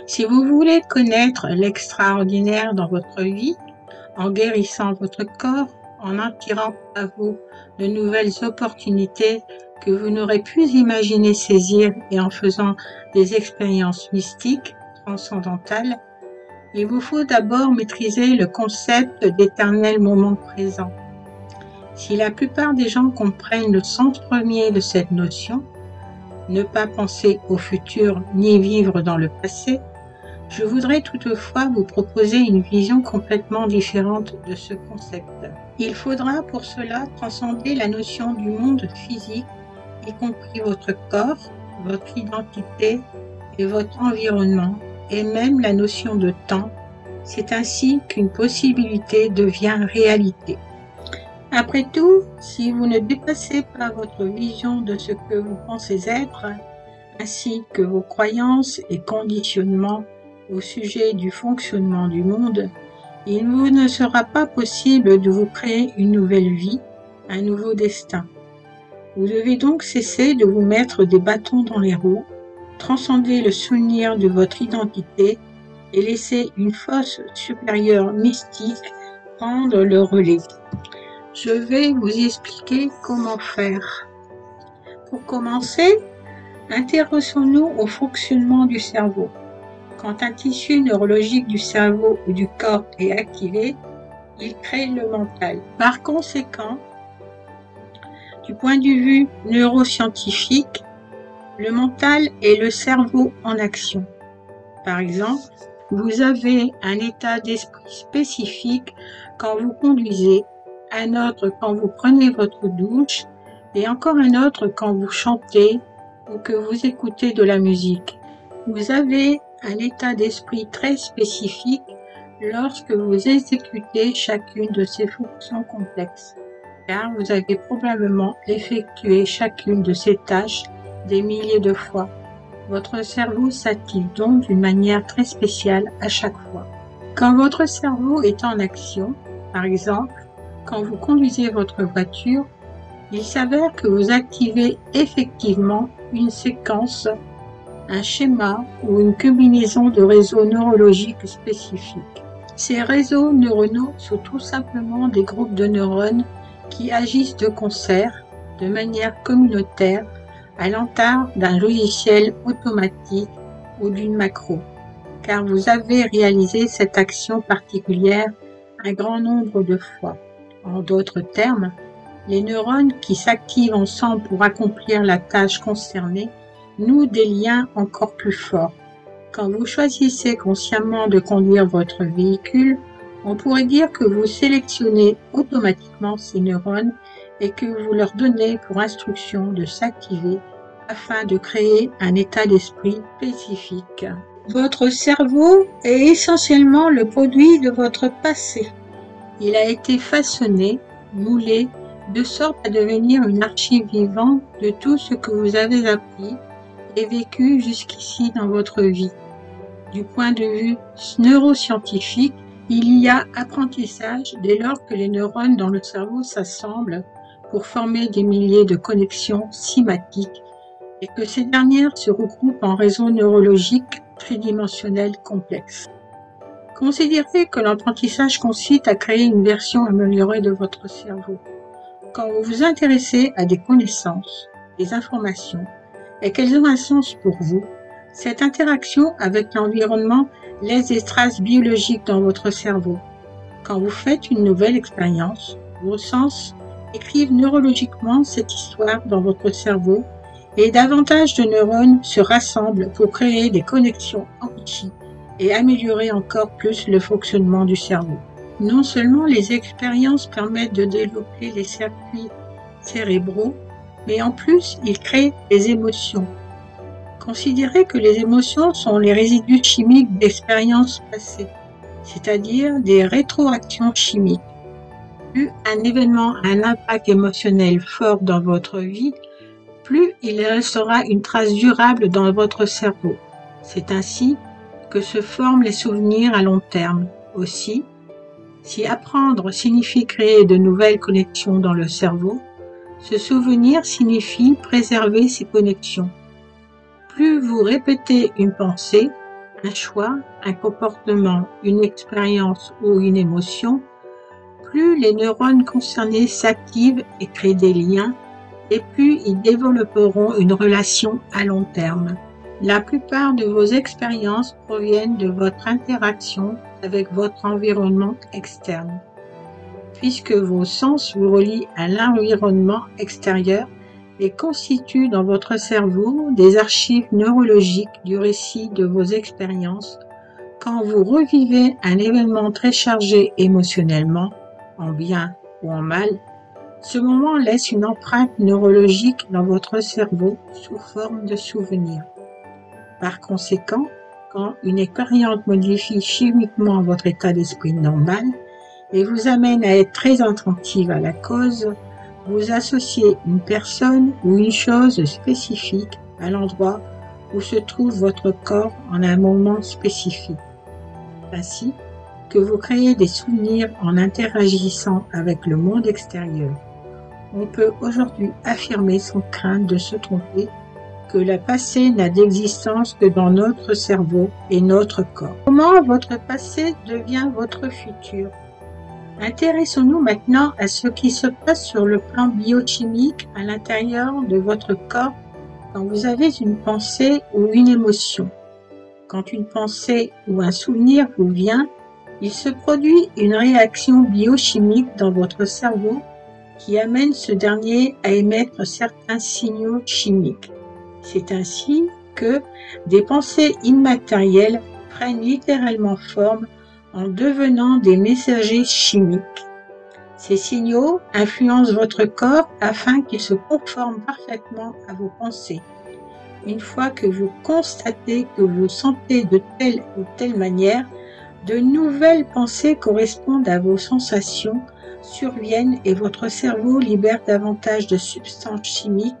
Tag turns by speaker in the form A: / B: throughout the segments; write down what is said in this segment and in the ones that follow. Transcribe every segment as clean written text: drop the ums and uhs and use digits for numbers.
A: Si vous voulez connaître l'extraordinaire dans votre vie, en guérissant votre corps, en attirant à vous de nouvelles opportunités que vous n'aurez pu imaginer saisir et en faisant des expériences mystiques, transcendantales, il vous faut d'abord maîtriser le concept d'éternel moment présent. Si la plupart des gens comprennent le sens premier de cette notion, ne pas penser au futur ni vivre dans le passé, je voudrais toutefois vous proposer une vision complètement différente de ce concept. Il faudra pour cela transcender la notion du monde physique, y compris votre corps, votre identité et votre environnement, et même la notion de temps. C'est ainsi qu'une possibilité devient réalité. Après tout, si vous ne dépassez pas votre vision de ce que vous pensez être, ainsi que vos croyances et conditionnements au sujet du fonctionnement du monde, il vous ne sera pas possible de vous créer une nouvelle vie, un nouveau destin. Vous devez donc cesser de vous mettre des bâtons dans les roues, transcender le souvenir de votre identité et laisser une force supérieure mystique prendre le relais. Je vais vous expliquer comment faire. Pour commencer, intéressons-nous au fonctionnement du cerveau. Quand un tissu neurologique du cerveau ou du corps est activé, il crée le mental. Par conséquent, du point de vue neuroscientifique, le mental est le cerveau en action. Par exemple, vous avez un état d'esprit spécifique quand vous conduisez, un autre quand vous prenez votre douche et encore un autre quand vous chantez ou que vous écoutez de la musique. Vous avez un état d'esprit très spécifique lorsque vous exécutez chacune de ces fonctions complexes, car vous avez probablement effectué chacune de ces tâches des milliers de fois. Votre cerveau s'active donc d'une manière très spéciale à chaque fois. Quand votre cerveau est en action, par exemple, quand vous conduisez votre voiture, il s'avère que vous activez effectivement une séquence, un schéma ou une combinaison de réseaux neurologiques spécifiques. Ces réseaux neuronaux sont tout simplement des groupes de neurones qui agissent de concert, de manière communautaire, à l'instar d'un logiciel automatique ou d'une macro, car vous avez réalisé cette action particulière un grand nombre de fois. En d'autres termes, les neurones qui s'activent ensemble pour accomplir la tâche concernée nouent des liens encore plus forts. Quand vous choisissez consciemment de conduire votre véhicule, on pourrait dire que vous sélectionnez automatiquement ces neurones et que vous leur donnez pour instruction de s'activer afin de créer un état d'esprit spécifique. Votre cerveau est essentiellement le produit de votre passé. Il a été façonné, moulé, de sorte à devenir une archive vivante de tout ce que vous avez appris et vécu jusqu'ici dans votre vie. Du point de vue neuroscientifique, il y a apprentissage dès lors que les neurones dans le cerveau s'assemblent pour former des milliers de connexions cymatiques et que ces dernières se regroupent en réseaux neurologiques tridimensionnels complexes. Considérez que l'apprentissage consiste à créer une version améliorée de votre cerveau. Quand vous vous intéressez à des connaissances, des informations, et qu'elles ont un sens pour vous, cette interaction avec l'environnement laisse des traces biologiques dans votre cerveau. Quand vous faites une nouvelle expérience, vos sens écrivent neurologiquement cette histoire dans votre cerveau et davantage de neurones se rassemblent pour créer des connexions enrichies et améliorer encore plus le fonctionnement du cerveau. Non seulement les expériences permettent de développer les circuits cérébraux, mais en plus, ils créent des émotions. Considérez que les émotions sont les résidus chimiques d'expériences passées, c'est-à-dire des rétroactions chimiques. Plus un événement a un impact émotionnel fort dans votre vie, plus il restera une trace durable dans votre cerveau. C'est ainsi que se forment les souvenirs à long terme. Aussi, si apprendre signifie créer de nouvelles connexions dans le cerveau, ce souvenir signifie préserver ces connexions. Plus vous répétez une pensée, un choix, un comportement, une expérience ou une émotion, plus les neurones concernés s'activent et créent des liens, et plus ils développeront une relation à long terme. La plupart de vos expériences proviennent de votre interaction avec votre environnement externe. Puisque vos sens vous relient à l'environnement extérieur et constituent dans votre cerveau des archives neurologiques du récit de vos expériences, quand vous revivez un événement très chargé émotionnellement, en bien ou en mal, ce moment laisse une empreinte neurologique dans votre cerveau sous forme de souvenir. Par conséquent, quand une expérience modifie chimiquement votre état d'esprit normal et vous amène à être très attentive à la cause, vous associez une personne ou une chose spécifique à l'endroit où se trouve votre corps en un moment spécifique. Ainsi que vous créez des souvenirs en interagissant avec le monde extérieur. On peut aujourd'hui affirmer sans crainte de se tromper que le passé n'a d'existence que dans notre cerveau et notre corps. Comment votre passé devient votre futur? Intéressons-nous maintenant à ce qui se passe sur le plan biochimique à l'intérieur de votre corps quand vous avez une pensée ou une émotion. Quand une pensée ou un souvenir vous vient, il se produit une réaction biochimique dans votre cerveau qui amène ce dernier à émettre certains signaux chimiques. C'est ainsi que des pensées immatérielles prennent littéralement forme en devenant des messagers chimiques. Ces signaux influencent votre corps afin qu'il se conforme parfaitement à vos pensées. Une fois que vous constatez que vous sentez de telle ou telle manière, de nouvelles pensées correspondent à vos sensations surviennent et votre cerveau libère davantage de substances chimiques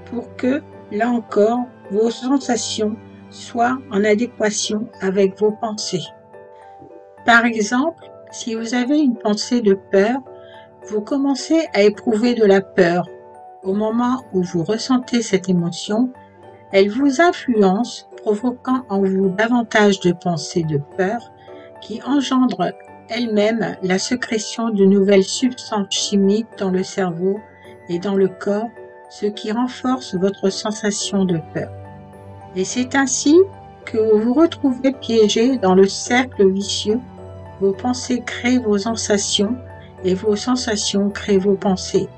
A: pour que, là encore, vos sensations soient en adéquation avec vos pensées. Par exemple, si vous avez une pensée de peur, vous commencez à éprouver de la peur. Au moment où vous ressentez cette émotion, elle vous influence, provoquant en vous davantage de pensées de peur qui engendrent elles-mêmes la sécrétion de nouvelles substances chimiques dans le cerveau et dans le corps, ce qui renforce votre sensation de peur. Et c'est ainsi que vous vous retrouvez piégé dans le cercle vicieux. Vos pensées créent vos sensations et vos sensations créent vos pensées.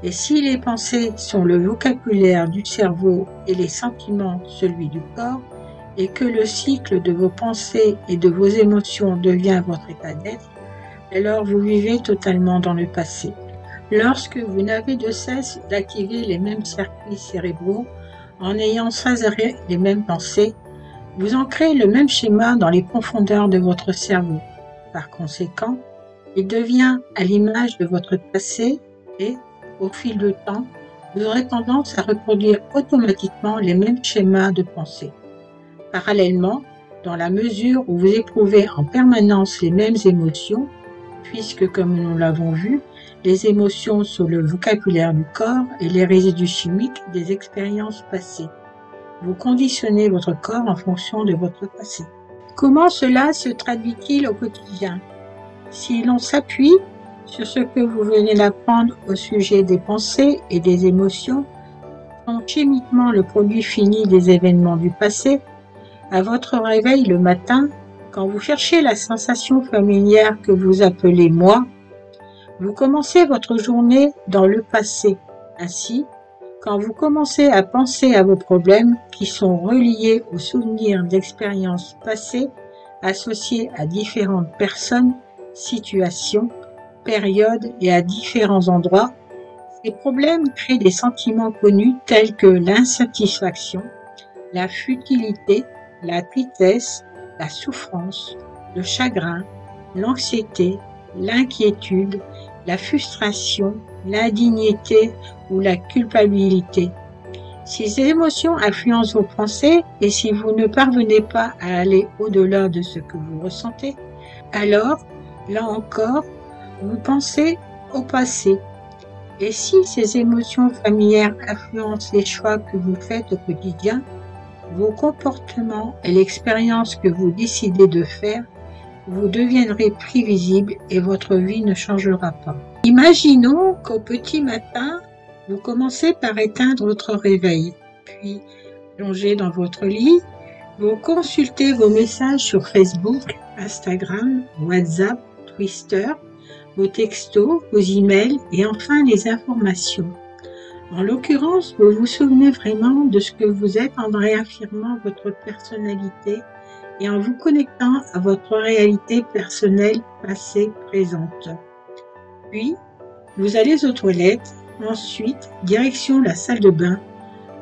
A: Et si les pensées sont le vocabulaire du cerveau et les sentiments celui du corps, et que le cycle de vos pensées et de vos émotions devient votre état d'être, alors vous vivez totalement dans le passé. Lorsque vous n'avez de cesse d'activer les mêmes circuits cérébraux en ayant sans arrêt les mêmes pensées, vous ancrez le même schéma dans les profondeurs de votre cerveau. Par conséquent, il devient à l'image de votre passé et, au fil du temps, vous aurez tendance à reproduire automatiquement les mêmes schémas de pensée. Parallèlement, dans la mesure où vous éprouvez en permanence les mêmes émotions, puisque, comme nous l'avons vu, les émotions sont le vocabulaire du corps et les résidus chimiques des expériences passées. Vous conditionnez votre corps en fonction de votre passé. Comment cela se traduit-il au quotidien? Si l'on s'appuie sur ce que vous venez d'apprendre au sujet des pensées et des émotions, sont chimiquement le produit fini des événements du passé, à votre réveil le matin, quand vous cherchez la sensation familière que vous appelez « moi », vous commencez votre journée dans le passé. Ainsi, quand vous commencez à penser à vos problèmes qui sont reliés aux souvenirs d'expériences passées associées à différentes personnes, situations, périodes et à différents endroits, ces problèmes créent des sentiments connus tels que l'insatisfaction, la futilité, la tristesse, la souffrance, le chagrin, l'anxiété, l'inquiétude, la frustration, l'indignité ou la culpabilité. Ces émotions influencent vos pensées et si vous ne parvenez pas à aller au-delà de ce que vous ressentez, alors, là encore, vous pensez au passé. Et si ces émotions familières influencent les choix que vous faites au quotidien, vos comportements et l'expérience que vous décidez de faire, vous deviendrez prévisible et votre vie ne changera pas. Imaginons qu'au petit matin, vous commencez par éteindre votre réveil, puis plongez dans votre lit, vous consultez vos messages sur Facebook, Instagram, WhatsApp, Twitter, vos textos, vos emails et enfin les informations. En l'occurrence, vous vous souvenez vraiment de ce que vous êtes en réaffirmant votre personnalité et en vous connectant à votre réalité personnelle passée, présente. Puis, vous allez aux toilettes, ensuite, direction la salle de bain,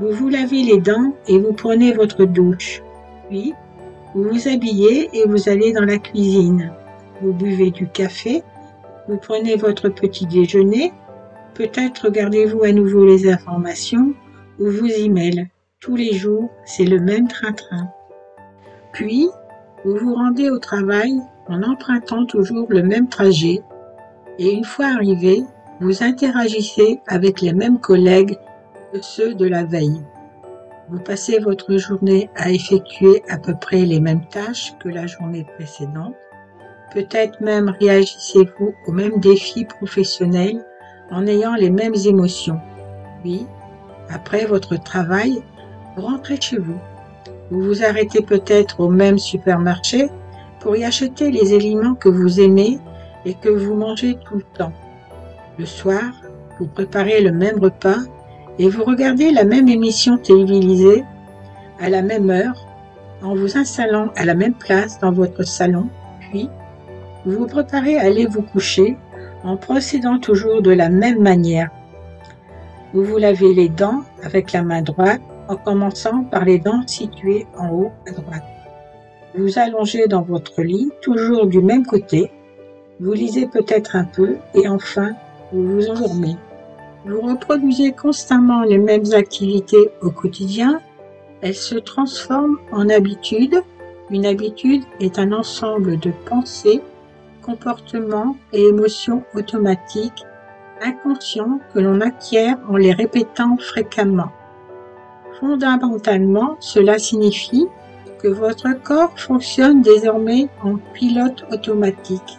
A: vous vous lavez les dents et vous prenez votre douche. Puis, vous vous habillez et vous allez dans la cuisine. Vous buvez du café, vous prenez votre petit déjeuner, peut-être regardez-vous à nouveau les informations ou vos emails. Tous les jours, c'est le même train-train. Puis, vous vous rendez au travail en empruntant toujours le même trajet et une fois arrivé, vous interagissez avec les mêmes collègues que ceux de la veille. Vous passez votre journée à effectuer à peu près les mêmes tâches que la journée précédente. Peut-être même réagissez-vous aux mêmes défis professionnels en ayant les mêmes émotions. Puis, après votre travail, vous rentrez chez vous. Vous vous arrêtez peut-être au même supermarché pour y acheter les aliments que vous aimez et que vous mangez tout le temps. Le soir, vous préparez le même repas et vous regardez la même émission télévisée à la même heure en vous installant à la même place dans votre salon, puis vous vous préparez à aller vous coucher en procédant toujours de la même manière. Vous vous lavez les dents avec la main droite en commençant par les dents situées en haut à droite. Vous allongez dans votre lit, toujours du même côté. Vous lisez peut-être un peu et enfin, vous vous endormez. Vous reproduisez constamment les mêmes activités au quotidien. Elles se transforment en habitudes. Une habitude est un ensemble de pensées, comportements et émotions automatiques, inconscients que l'on acquiert en les répétant fréquemment. Fondamentalement, cela signifie que votre corps fonctionne désormais en pilote automatique.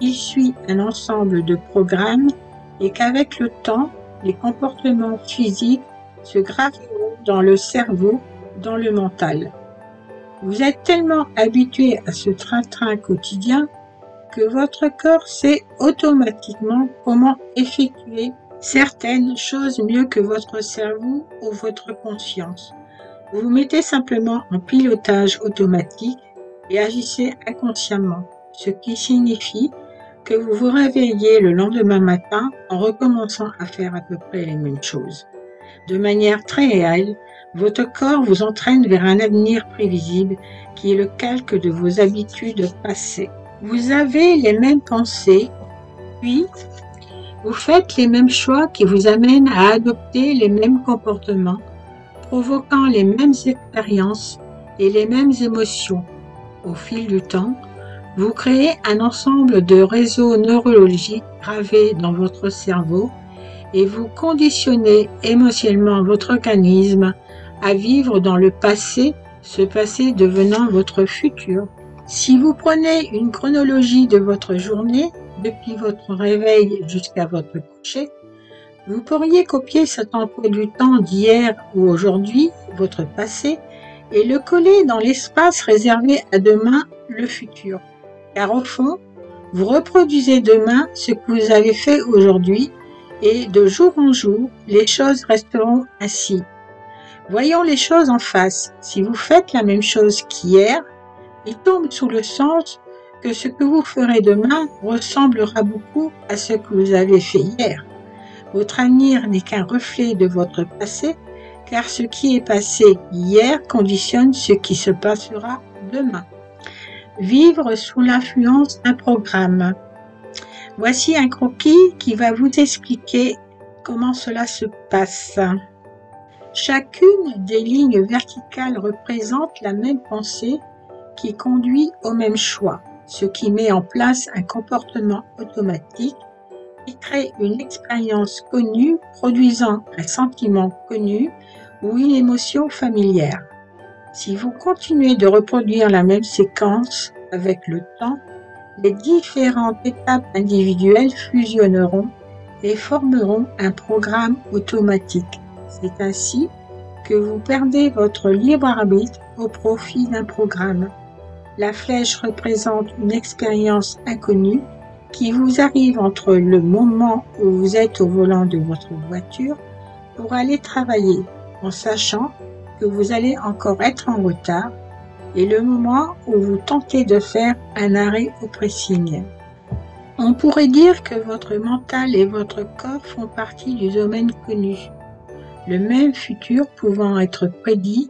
A: Il suit un ensemble de programmes et qu'avec le temps, les comportements physiques se graveront dans le cerveau, dans le mental. Vous êtes tellement habitué à ce train-train quotidien que votre corps sait automatiquement comment effectuer certaines choses mieux que votre cerveau ou votre conscience. Vous vous mettez simplement en pilotage automatique et agissez inconsciemment, ce qui signifie que vous vous réveillez le lendemain matin en recommençant à faire à peu près les mêmes choses. De manière très réelle, votre corps vous entraîne vers un avenir prévisible qui est le calque de vos habitudes passées. Vous avez les mêmes pensées, puis vous faites les mêmes choix qui vous amènent à adopter les mêmes comportements, provoquant les mêmes expériences et les mêmes émotions. Au fil du temps, vous créez un ensemble de réseaux neurologiques gravés dans votre cerveau et vous conditionnez émotionnellement votre organisme à vivre dans le passé, ce passé devenant votre futur. Si vous prenez une chronologie de votre journée, depuis votre réveil jusqu'à votre coucher, vous pourriez copier cet emploi du temps d'hier ou aujourd'hui, votre passé, et le coller dans l'espace réservé à demain, le futur. Car au fond, vous reproduisez demain ce que vous avez fait aujourd'hui et de jour en jour, les choses resteront ainsi. Voyons les choses en face. Si vous faites la même chose qu'hier, il tombe sous le sens que ce que vous ferez demain ressemblera beaucoup à ce que vous avez fait hier. Votre avenir n'est qu'un reflet de votre passé, car ce qui est passé hier conditionne ce qui se passera demain. Vivre sous l'influence d'un programme. Voici un croquis qui va vous expliquer comment cela se passe. Chacune des lignes verticales représente la même pensée qui conduit au même choix, ce qui met en place un comportement automatique qui crée une expérience connue produisant un sentiment connu ou une émotion familière. Si vous continuez de reproduire la même séquence avec le temps, les différentes étapes individuelles fusionneront et formeront un programme automatique. C'est ainsi que vous perdez votre libre arbitre au profit d'un programme. La flèche représente une expérience inconnue qui vous arrive entre le moment où vous êtes au volant de votre voiture pour aller travailler, en sachant que vous allez encore être en retard, et le moment où vous tentez de faire un arrêt au pressing. On pourrait dire que votre mental et votre corps font partie du domaine connu, le même futur pouvant être prédit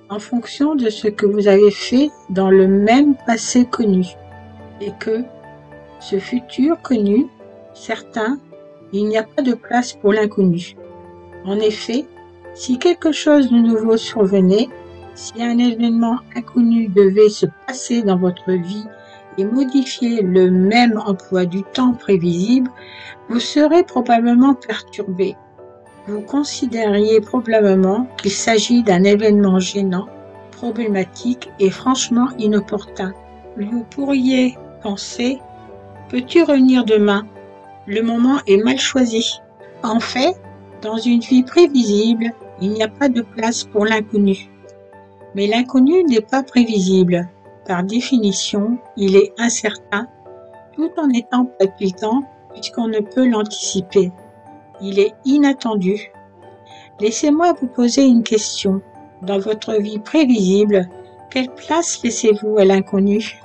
A: en fonction de ce que vous avez fait dans le même passé connu, et que ce futur connu, certain, il n'y a pas de place pour l'inconnu. En effet, si quelque chose de nouveau survenait, si un événement inconnu devait se passer dans votre vie et modifier le même emploi du temps prévisible, vous serez probablement perturbé. Vous considériez probablement qu'il s'agit d'un événement gênant, problématique et franchement inopportun. Vous pourriez penser: peux-tu revenir demain? Le moment est mal choisi. En fait, dans une vie prévisible, il n'y a pas de place pour l'inconnu. Mais l'inconnu n'est pas prévisible. Par définition, il est incertain, tout en étant palpitant, puisqu'on ne peut l'anticiper. Il est inattendu. Laissez-moi vous poser une question. Dans votre vie prévisible, quelle place laissez-vous à l'inconnu?